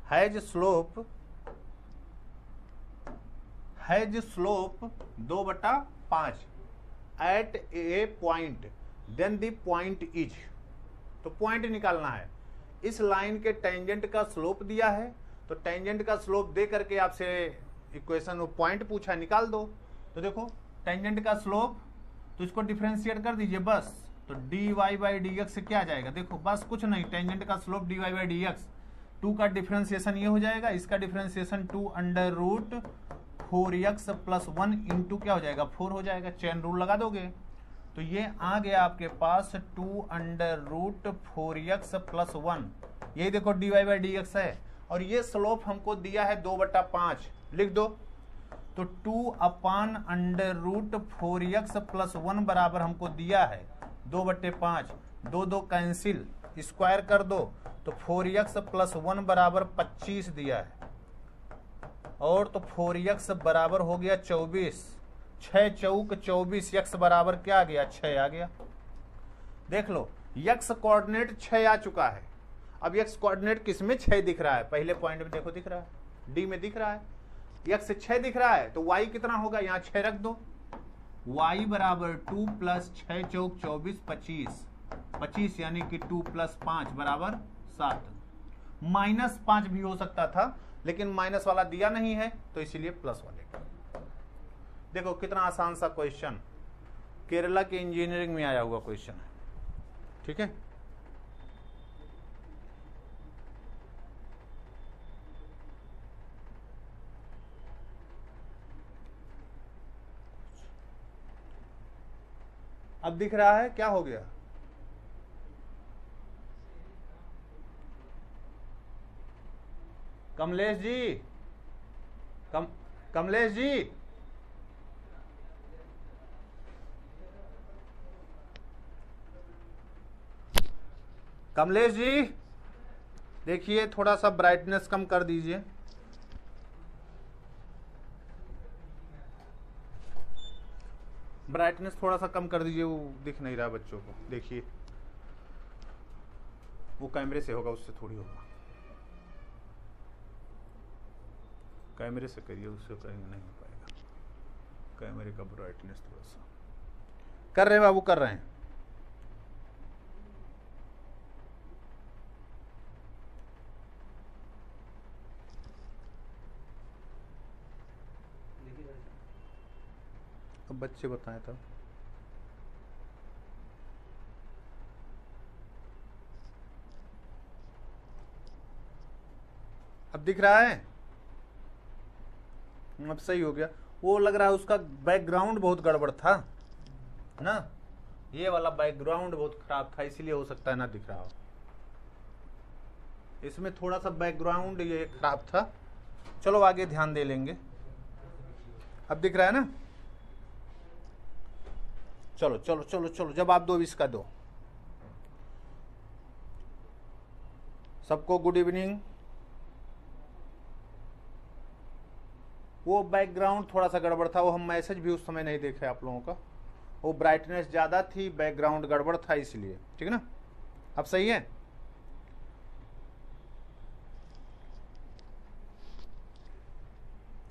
Has slope 2/5 at a point, then the point is, तो point निकालना है। इस लाइन के टेंजेंट का स्लोप दिया है, तो टेंजेंट का स्लोप दे करके आपसे इक्वेशन पॉइंट पूछा, निकाल दो। तो देखो टेंजेंट का स्लोप, तो इसको डिफरेंशिएट कर दीजिए बस, तो d y by d x क्या आ जाएगा, देखो बस कुछ नहीं, टेंजेंट का slope d y by d x, 2 का डिफरेंशिएशन ये हो जाएगा, इसका डिफरेंशिएशन 2√4x + 1 इंटू क्या हो जाएगा 4 हो जाएगा, चेन रूल लगा दोगे तो ये आ गया आपके पास 2√4x + 1, यही देखो d y by d x है, और ये स्लोप हमको दिया है 2/5, लिख दो। तो 2/√4x + 1 बराबर हमको दिया है 2/5, 2 कैंसिल, स्क्वायर कर दो, तो 4x + 1 बराबर 25 दिया है, और तो 4x बराबर हो गया 24, 6 चौक 24, x बराबर क्या आ गया 6 आ गया। देख लो x कोऑर्डिनेट 6 आ चुका है। अब x कोऑर्डिनेट किस में 6 दिख रहा है, पहले पॉइंट में देखो दिख रहा है, d में दिख रहा है, x 6 दिख रहा है, तो y कितना होगा, यहाँ 6 रख दो, y बराबर 2 + 6 चौक 24, 25 यानी कि 2 + 5 बराबर 7, -5 भी हो सकता था, लेकिन माइनस वाला दिया नहीं है तो इसीलिए प्लस वाले का। देखो कितना आसान सा क्वेश्चन, केरला के इंजीनियरिंग में आया हुआ क्वेश्चन है, ठीक है। अब दिख रहा है क्या हो गया, कमलेश जी, कमलेश जी, कमलेश जी देखिए थोड़ा सा ब्राइटनेस कम कर दीजिए। ब्राइटनेस थोड़ा सा कम कर दीजिए, वो दिख नहीं रहा बच्चों को, देखिए वो कैमरे से होगा, उससे थोड़ी होगा, कैमरे से करिए, उससे कहीं नहीं हो पाएगा, कैमरे का ब्राइटनेस थोड़ा सा कर रहे हैं बाबू, कर रहे हैं। अब बच्चे बताएं तब, अब दिख रहा है, अब सही हो गया। वो लग रहा है उसका बैकग्राउंड बहुत गड़बड़ था ना, ये वाला बैकग्राउंड बहुत खराब था, इसीलिए हो सकता है ना दिख रहा हो, इसमें थोड़ा सा बैकग्राउंड ये खराब था। चलो आगे ध्यान दे लेंगे, अब दिख रहा है ना। चलो चलो चलो चलो, जवाब दो इसका, दो सबको गुड इवनिंग। वो बैकग्राउंड थोड़ा सा गड़बड़ था, वो हम मैसेज भी उस समय नहीं देखे आप लोगों का, वो ब्राइटनेस ज़्यादा थी, बैकग्राउंड गड़बड़ था इसलिए, ठीक है ना। अब सही है,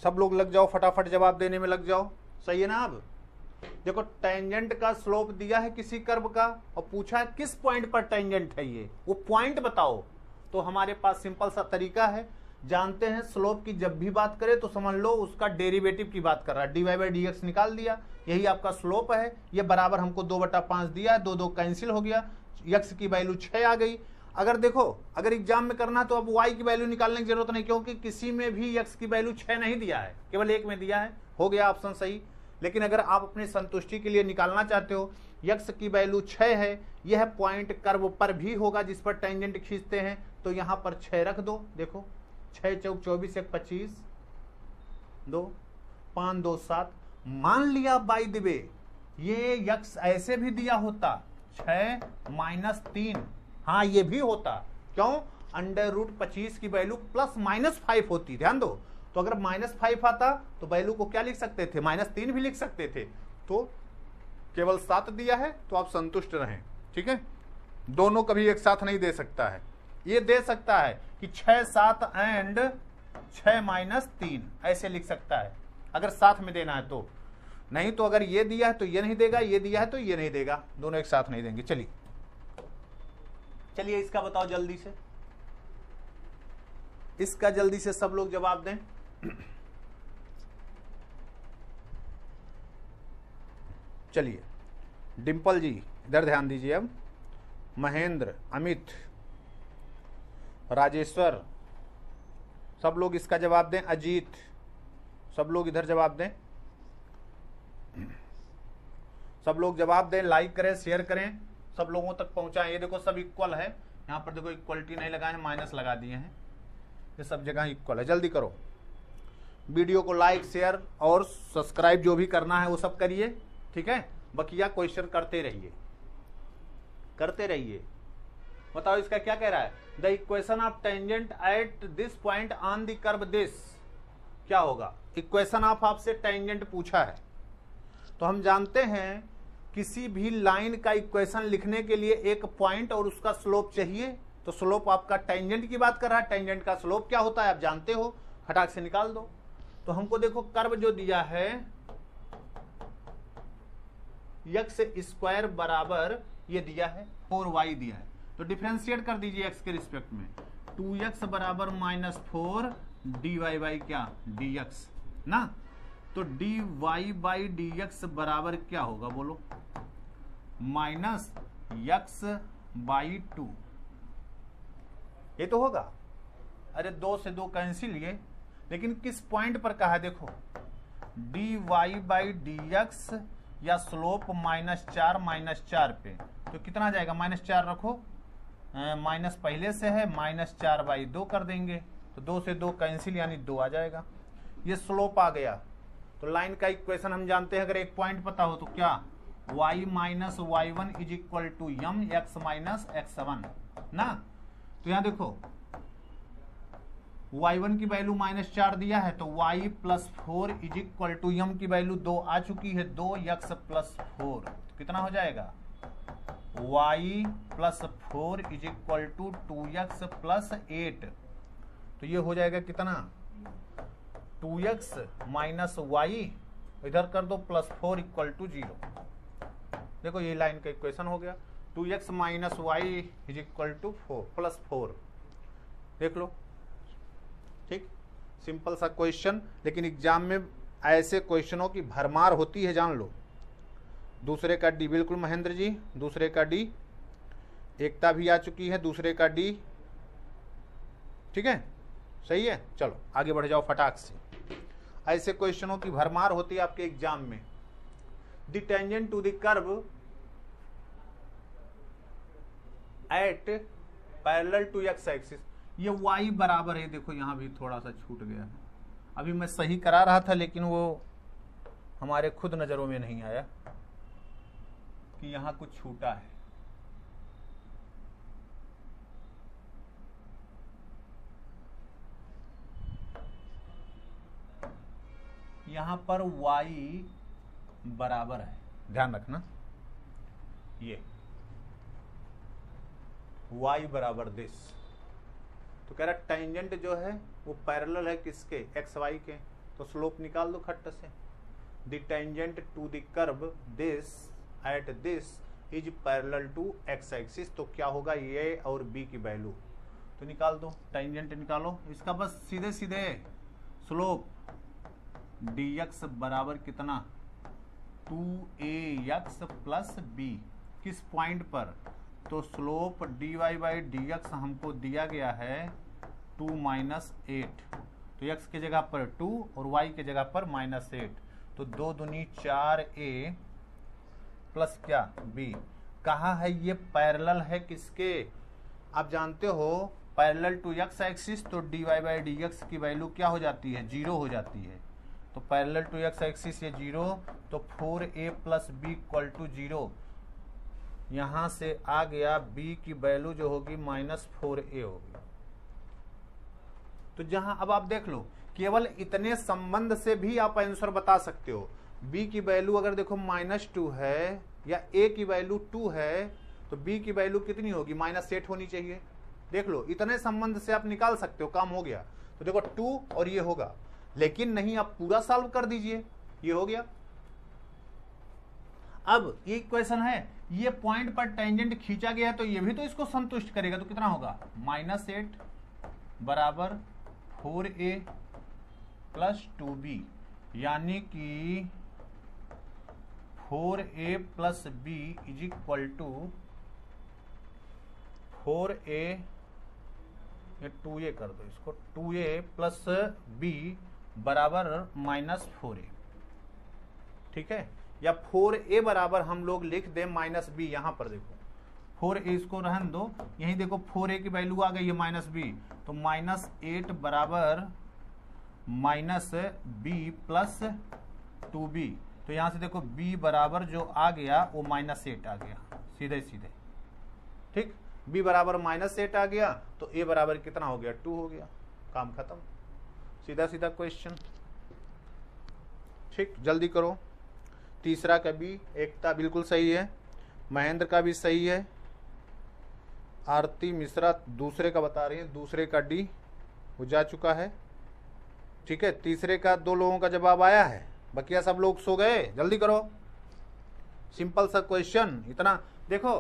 सब लोग लग जाओ, फटाफट जवाब देने में लग जाओ, सही है ना। अब देखो टेंजेंट का स्लोप दिया है किसी कर्व का, और पूछा है किस पॉइंट पर टेंजेंट है ये, वो पॉइंट बताओ। तो हमारे पास सिंपल सा तरीका है, जानते हैं स्लोप की जब भी बात करें तो समझ लो उसका डेरिवेटिव की बात कर रहा है, d y by d x निकाल दिया, यही आपका स्लोप है, ये बराबर हमको 2/5 दिया, 2 कैंसिल हो गया, एक्स की वैल्यू 6 आ गई। अगर देखो अगर एग्जाम में करना तो अब वाई की वैल्यू निकालने की जरूरत नहीं, क्योंकि किसी में भी एक्स की वैल्यू 6 नहीं दिया है, केवल एक में दिया है, हो गया ऑप्शन सही। लेकिन अगर आप अपनी संतुष्टि के लिए निकालना चाहते हो, एक्स की वैल्यू 6 है, यह पॉइंट कर्व पर भी होगा जिस पर टेंजेंट खींचते हैं, तो यहां पर 6 रख दो। देखो 6 चौक 24, 1 25, 2 5 2 7। मान लिया बाय द वे ये एक्स ऐसे भी दिया होता 6 - 3, हाँ ये भी होता, क्यों, √25 की वैल्यू ±5 होती, ध्यान दो। तो अगर -5 आता तो वैल्यू को क्या लिख सकते थे, -3 भी लिख सकते थे, तो केवल 7 दिया है तो आप संतुष्ट रहें, ठीक है। दोनों कभी एक साथ नहीं दे सकता है, ये दे सकता है कि 6 7 एंड 6 माइनस 3 ऐसे लिख सकता है अगर साथ में देना है तो। नहीं तो अगर ये दिया है तो ये नहीं देगा, ये दिया है तो ये नहीं देगा, दोनों एक साथ नहीं देंगे। चलिए चलिए इसका बताओ जल्दी से, इसका जल्दी से सब लोग जवाब दें। चलिए डिंपल जी इधर ध्यान दीजिए, अब महेंद्र, अमित, राजेश्वर, सब लोग इसका जवाब दें। अजीत, सब लोग इधर जवाब दें, सब लोग जवाब दें, लाइक करें, शेयर करें, सब लोगों तक पहुंचाएं। ये देखो सब इक्वल है, यहां पर देखो इक्वलिटी नहीं लगाए हैं, माइनस लगा दिए हैं, ये सब जगह इक्वल है। जल्दी करो, वीडियो को लाइक शेयर और सब्सक्राइब जो भी करना है वो सब करिए, ठीक है। बकिया क्वेश्चन करते रहिए, करते रहिए। बताओ इसका क्या कह रहा है, the equation of tangent at this point on the curve this, क्या होगा। इक्वेशन ऑफ आपसे टेंजेंट पूछा है, तो हम जानते हैं किसी भी लाइन का इक्वेशन लिखने के लिए एक पॉइंट और उसका स्लोप चाहिए। तो स्लोप आपका टेंजेंट की बात कर रहा है, टेंजेंट का स्लोप क्या होता है आप जानते हो, फटाक से निकाल दो। तो हमको देखो कर्व जो दिया है x स्क्वायर बराबर ये दिया है 4y दिया है, तो डिफरेंशिएट कर दीजिए x के रिस्पेक्ट में। 2x बराबर -4 dy बाई क्या dx ना, तो dy बाई dx बराबर क्या होगा बोलो, -x/2 ये तो होगा। अरे 2 से 2 कैंसिल ये, लेकिन किस पॉइंट पर कहा देखो, dy बाई dx या स्लोप -4 पे, तो कितना जाएगा, -4 रखो, माइनस पहले से है, -4/2 कर देंगे, तो 2 से 2 कैंसिल यानी 2 आ जाएगा। ये स्लोप आ गया। तो लाइन का इक्वेशन हम जानते हैं, अगर एक पॉइंट पता हो तो क्या, y minus y1 is equal to m x minus x1 ना। तो यहां देखो y1 की वैल्यू -4 दिया है, तो y plus 4 is equal to यम की वैल्यू 2 आ चुकी है, 2x प्लस 4 कितना हो जाएगा, y plus 4 is equal to 2x plus 8। तो ये हो जाएगा कितना, 2x माइनस वाई इधर कर दो प्लस 4 इक्वल टू 0। देखो ये लाइन का इक्वेशन हो गया, 2x minus y is equal to 4 plus 4। देख लो, ठीक, सिंपल सा क्वेश्चन, लेकिन एग्जाम में ऐसे क्वेश्चनों की भरमार होती है, जान लो। दूसरे का डी, बिल्कुल महेंद्र जी, दूसरे का डी, एकता भी आ चुकी है, दूसरे का डी, ठीक है, सही है। चलो आगे बढ़ जाओ फटाक से, ऐसे क्वेश्चनों की भरमार होती है आपके एग्जाम में। The tangent to the curve at parallel to x axis, ये y बराबर है, देखो यहां भी थोड़ा सा छूट गया है, अभी मैं सही करा रहा था लेकिन वो हमारे खुद नजरों में नहीं आया कि यहां कुछ छूटा है। यहां पर y बराबर है, ध्यान रखना, ये y बराबर दिस। तो कह रहा टेंजेंट जो है वो पैरेलल है किसके, एक्स वाई के, तो स्लोप निकाल दो खट्ट से। The tangent to the curve this at this is parallel to x axis, तो क्या होगा, ये और बी की वैल्यू तो निकाल दो, टेंजेंट निकालो इसका, बस सीधे सीधे स्लोप dx बराबर कितना, 2ax प्लस b, किस पॉइंट पर, तो स्लोप dy बाई dx हमको दिया गया है 2 माइनस 8, तो x की जगह पर 2 और y की जगह पर -8, तो 2 दूनी 4a प्लस क्या b। कहा है ये पैरेलल है किसके, आप जानते हो पैरेलल टू x एक्सिस, तो dy बाई dx की वैल्यू क्या हो जाती है, 0 हो जाती है। तो पैरेलल टू x एक्सिस ये 0, तो 4a plus b equal to 0, यहां से आ गया b की वैल्यू जो होगी -4a होगी। तो जहां अब आप देख लो, केवल इतने संबंध से भी आप आंसर बता सकते हो। b की वैल्यू अगर देखो -2 है या a की वैल्यू 2 है, तो b की वैल्यू कितनी होगी, -8 होनी चाहिए। देख लो, इतने संबंध से आप निकाल सकते हो, काम हो गया। तो देखो 2 और ये होगा, लेकिन नहीं, आप पूरा सॉल्व कर दीजिए, ये हो गया। अब एक क्वेश्चन है, ये पॉइंट पर टेंजेंट खींचा गया है तो ये भी तो इसको संतुष्ट करेगा, तो कितना होगा -8 बराबर 4a प्लस 2b, यानी कि 4a plus b is equal to 4a, 2a कर दो इसको, 2a प्लस b बराबर -4a, ठीक है। या 4a बराबर हम लोग लिख दें -b, यहां पर देखो 4a इसको रहन दो, यही देखो 4a की वैल्यू आ गई है -b, तो -8 बराबर -b प्लस 2b, तो यहां से देखो b बराबर जो आ गया वो -8 आ गया, सीधे सीधे, ठीक। b बराबर -8 आ गया तो a बराबर कितना हो गया 2 हो गया, काम खत्म, सीधा सीधा क्वेश्चन, ठीक। जल्दी करो। तीसरा का भी एकता बिल्कुल सही है, महेंद्र का भी सही है, आरती मिश्रा दूसरे का बता रही है, दूसरे का डी वो जा चुका है, ठीक है। तीसरे का 2 लोगों का जवाब आया है, बकिया सब लोग सो गए, जल्दी करो। सिंपल सा क्वेश्चन, इतना देखो,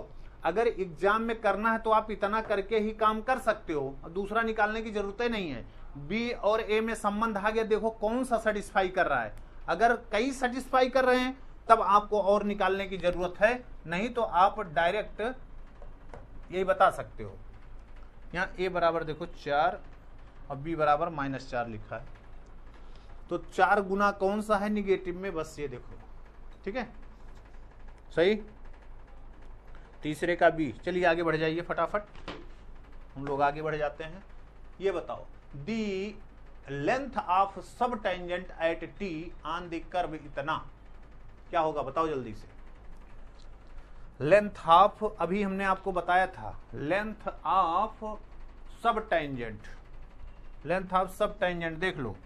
अगर एग्जाम में करना है तो आप इतना करके ही काम कर सकते हो, दूसरा निकालने की जरूरत ही नहीं है। बी और ए में संबंध आ गया, देखो कौन सा सेटिस्फाई कर रहा है, अगर कई सेटिस्फाई कर रहे हैं तब आपको और निकालने की जरूरत है, नहीं तो आप डायरेक्ट यही बता सकते हो। यहाँ a बराबर देखो 4 और b बराबर -4 लिखा है, तो 4 गुना कौन सा है निगेटिव में, बस ये देखो, ठीक है, सही। तीसरे का b, चलिए आगे बढ़ जाइए फटाफट, हम लोग आगे बढ़ जाते हैं। ये बताओ, दी लेंथ ऑफ सब tangent at t on the curve इतना, क्या होगा बताओ जल्दी से। लेंथ ऑफ, अभी हमने आपको बताया था, लेंथ ऑफ सब टेंजेंट, लेंथ ऑफ सब टेंजेंट देख लो,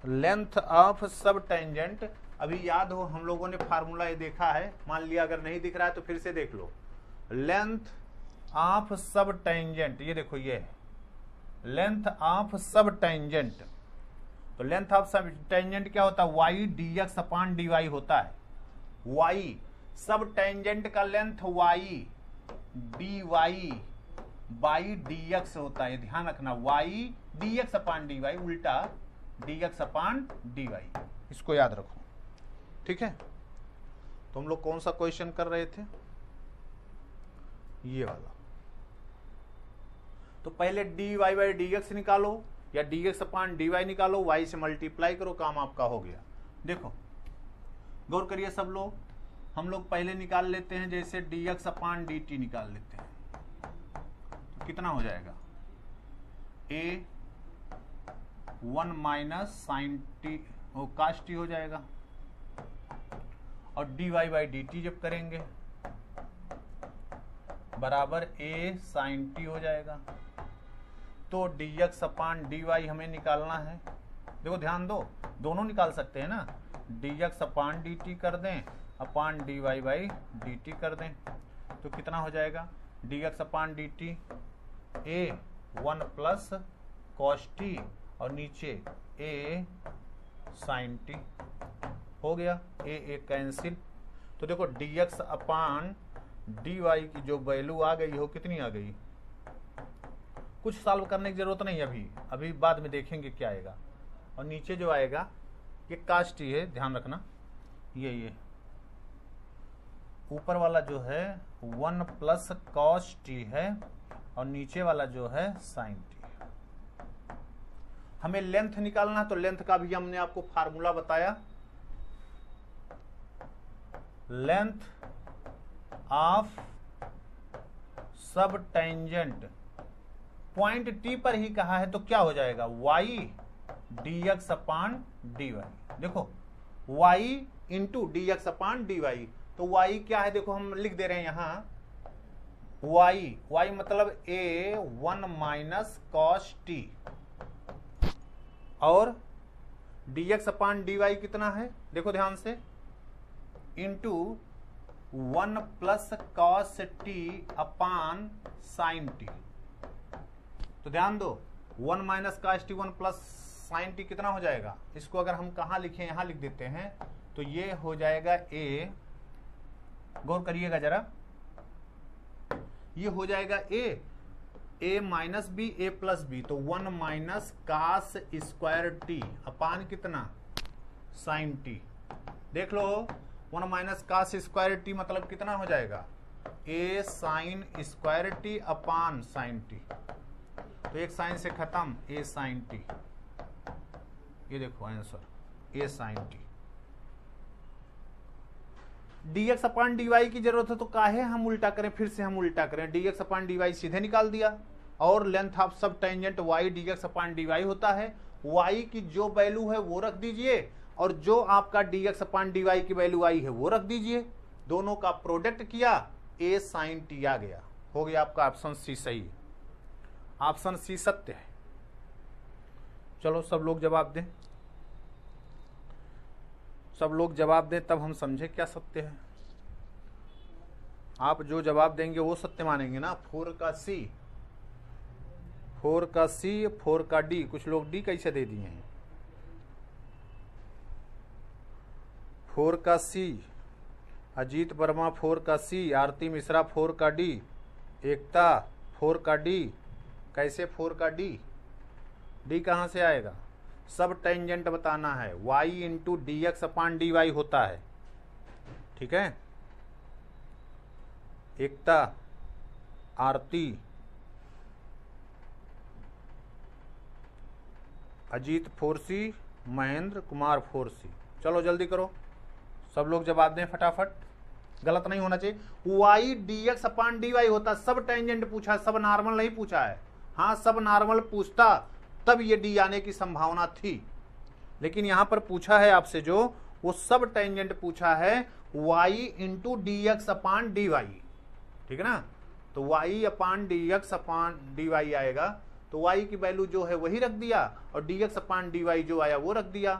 लेंथ ऑफ सब टेंजेंट, अभी याद हो हम लोगों ने फार्मूला ये देखा है, मान लिया अगर नहीं दिख रहा है तो फिर से देख लो। लेंथ ऑफ सब टेंजेंट, ये देखो ये है लेंथ ऑफ सब टेंजेंट, तो लेंथ ऑफ सब टेंजेंट क्या होता है, y dx अपॉन dy होता है। y सब टेंजेंट का length y dy by dx होता है, ध्यान रखना, y dx अपॉन dy उल्टा dx अपॉन dy, इसको याद रखो, ठीक है। तो हम लोग कौन सा क्वेश्चन कर रहे थे, ये वाला। तो पहले dy बाई dx निकालो या dx अपॉन dy निकालो, y से मल्टीप्लाई करो, काम आपका हो गया। देखो गौर करिए सब लोग, हम लोग पहले निकाल लेते हैं, जैसे dx अपॉन dt निकाल लेते हैं, तो कितना हो जाएगा a 1 माइनस साइन टी काश टी हो जाएगा, और dy बाई dt जब करेंगे बराबर a साइन टी हो जाएगा। तो dx अपॉन dy हमें निकालना है, देखो ध्यान दो, दोनों निकाल सकते हैं ना, dx अपॉन dt कर दें अपॉन dy बाई dt कर दें, तो कितना हो जाएगा dx upon dt a 1 plus cos t और नीचे a sin t हो गया, a कैंसिल। तो देखो dx अपॉन dy की जो वैल्यू आ गई हो, कितनी आ गई, कुछ सॉल्व करने की जरूरत नहीं, अभी बाद में देखेंगे क्या आएगा। और नीचे जो आएगा ये काश टी है, ध्यान रखना, ये ऊपर वाला जो है 1 प्लस कॉस टी है और नीचे वाला जो है साइन टी है। हमें लेंथ निकालना, तो लेंथ का भी हमने आपको फार्मूला बताया, लेंथ ऑफ सब टेंजेंट पॉइंट टी पर ही कहा है, तो क्या हो जाएगा y dx अपॉन dy, देखो y into dx upon dy, तो y क्या है देखो हम लिख दे रहे हैं यहाँ, y मतलब a 1 माइनस कॉस टी, और dx अपॉन dy कितना है देखो ध्यान से, into 1 plus cos t upon sine t, तो ध्यान दो 1 minus cos t 1 plus sine t कितना हो जाएगा, इसको अगर हम कहाँ लिखें, यहां लिख देते हैं, तो ये हो जाएगा ए, गौर करिएगा जरा, ये हो जाएगा a minus b a plus b, तो 1 minus cos square t upon कितना साइन टी। देख लो 1 माइनस कास स्क्वायर टी मतलब कितना हो जाएगा, a sine square t upon sine t, तो एक साइन से खत्म, ए साइन टी, ये देखो answer a sine t. dx upon dy की जरूरत है तो काहे हम उल्टा करें, फिर से हम उल्टा करें, dx अपान dy सीधे निकाल दिया, और लेंथ ऑफ सब tangent y dx upon dy होता है, y की जो वैल्यू है वो रख दीजिए, और जो आपका dx अपान dy की वैल्यू आई है वो रख दीजिए, दोनों का प्रोडक्ट किया, a साइन टी आ गया, हो गया आपका ऑप्शन सी सही है, ऑप्शन सी सत्य है। चलो सब लोग जवाब दें, सब लोग जवाब दें तब हम समझे क्या सत्य है। आप जो जवाब देंगे वो सत्य मानेंगे ना। 4 का C, 4 का C, 4 का D, कुछ लोग D कैसे दे दिए हैं, 4 का C, अजीत वर्मा 4 का C, आरती मिश्रा 4 का D, एकता 4 का D, कैसे 4 का D कहाँ से आएगा, सब टेंजेंट बताना है, y इंटू डी एक्स अपान डी वाई होता है, ठीक है। एकता, आरती, अजीत 4C, महेंद्र कुमार 4C। चलो जल्दी करो, सब लोग जवाब दें फटाफट, गलत नहीं होना चाहिए। y डी एक्स अपान डी वाई होता, सब टेंजेंट पूछा, सब नॉर्मल नहीं पूछा है। हाँ सब नॉर्मल पूछता तब ये डी आने की संभावना थी, लेकिन यहां पर पूछा है आपसे जो, वो सब टेंजेंट पूछा है y इंटू डी एक्स अपान डी वाई, ठीक है ना। तो y अपान डी एक्स अपान डी वाई आएगा, तो y की वैल्यू जो है वही रख दिया, और डी एक्स अपान डी वाई जो आया वो रख दिया।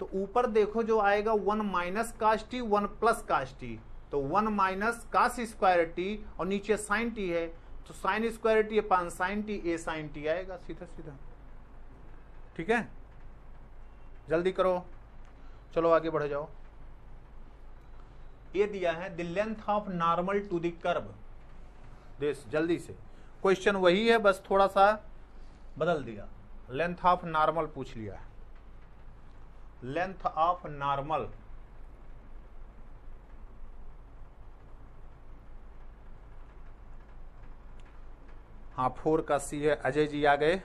तो ऊपर देखो जो आएगा 1 minus cos t 1 plus cos t, तो 1 माइनस कास स्क्वायर टी, और नीचे साइन टी है, तो sine square t upon sine t, a sine t आएगा सीधा सीधा, ठीक है। जल्दी करो, चलो आगे बढ़ जाओ। ये दिया है the length of normal to the curve, देख जल्दी से, क्वेश्चन वही है बस थोड़ा सा बदल दिया, लेंथ ऑफ नॉर्मल पूछ लिया है, लेंथ ऑफ नॉर्मल, हाँ 4 का C है, अजय जी आ गए।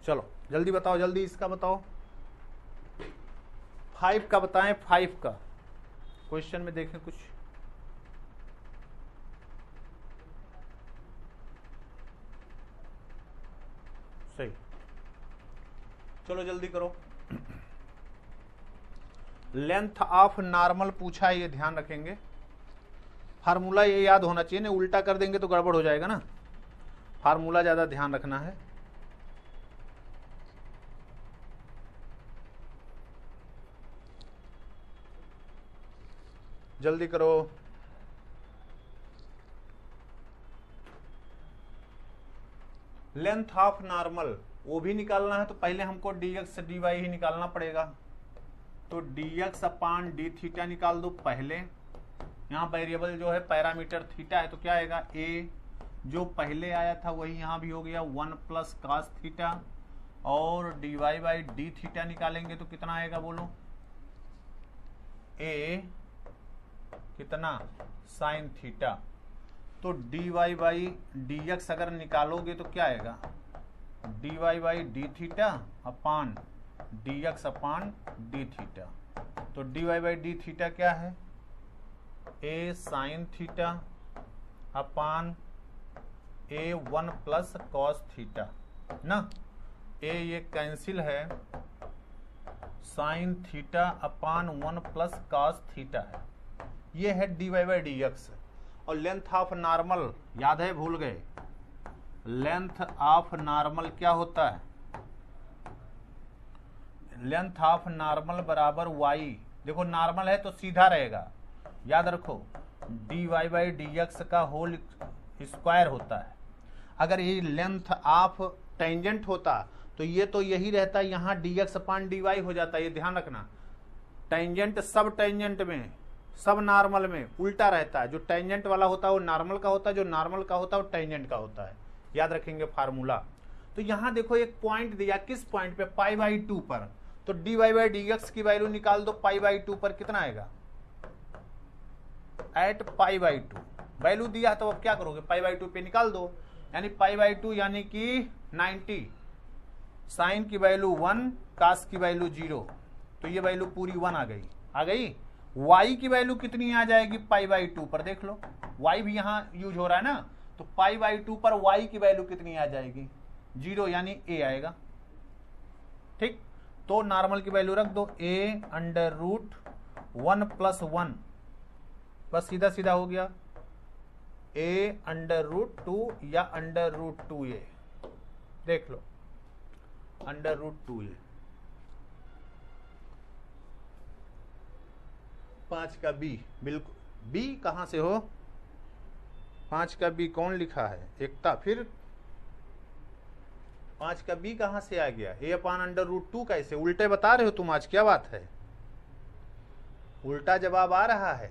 चलो जल्दी बताओ, जल्दी इसका बताओ, 5 का बताएं, 5 का क्वेश्चन में देखें कुछ, सही, चलो जल्दी करो। लेंथ ऑफ नॉर्मल पूछा है, ये ध्यान रखेंगे, फार्मूला ये याद होना चाहिए, नहीं उल्टा कर देंगे तो गड़बड़ हो जाएगा ना, फार्मूला ज्यादा ध्यान रखना है। जल्दी करो, लेंथ ऑफ नॉर्मल वो भी निकालना है, तो पहले हमको dx dy ही निकालना पड़ेगा, तो dx अपान डी थीटा निकाल दो पहले, यहाँ वेरिएबल जो है पैरामीटर थीटा है, तो क्या आएगा a, जो पहले आया था वही यहाँ भी हो गया 1 प्लस कास थीटा, और dy बाई डी थीटा निकालेंगे तो कितना आएगा बोलो, a कितना साइन थीटा, तो dy बाई dx अगर निकालोगे तो क्या आएगा, dy by D theta upon dx upon D theta, तो dy बाई डी थीटा क्या है, a sine theta upon a 1 plus cos theta ना, a ये कैंसिल है, sine theta upon 1 plus cos theta है, ये है dy बाई डी एक्स। और लेंथ ऑफ नॉर्मल याद है, भूल गए, लेंथ ऑफ नॉर्मल क्या होता है, लेंथ ऑफ नॉर्मल बराबर y, देखो नॉर्मल है तो सीधा रहेगा, याद रखो dy बाई डी एक्स का होल स्क्वायर होता है, अगर ये लेंथ ऑफ टेंजेंट होता तो ये तो यही रहता, यहाँ dx अपान dy हो जाता। ये ध्यान रखना, टेंजेंट सब टेंजेंट में, सब नॉर्मल में उल्टा रहता है। जो टेंजेंट वाला होता है वो नॉर्मल का होता है, जो नॉर्मल का होता है वो टेंजेंट का होता है। याद रखेंगे फार्मूला। तो यहाँ देखो एक पॉइंट दिया, किस पॉइंट पे? π/2 पर। तो dy/dx की वैल्यू निकाल दो π/2 पर, कितना आएगा? एट π/2 वैल्यू दिया तो अब क्या करोगे? π/2 पे निकाल दो, यानी π/2 यानी कि 90, साइन की वैल्यू 1, कास की वैल्यू 0, तो ये वैल्यू पूरी 1 आ गई। आ गई। y की वैल्यू कितनी आ जाएगी? π/2 पर। देख लो y भी यहाँ यूज हो रहा है ना, तो π/2 पर y की वैल्यू कितनी आ जाएगी? 0, यानी a आएगा। ठीक, तो नॉर्मल की वैल्यू रख दो, a√1 + 1, बस सीधा सीधा हो गया, a√2 या √2a। देख लो √2a। 5 का b, बिल्कुल b कहां से हो? 5 का b कौन लिखा है? एकता। फिर 5 का b कहां से आ गया? a/√2 कैसे? उल्टे बता रहे हो तुम आज, क्या बात है? उल्टा जवाब आ रहा है।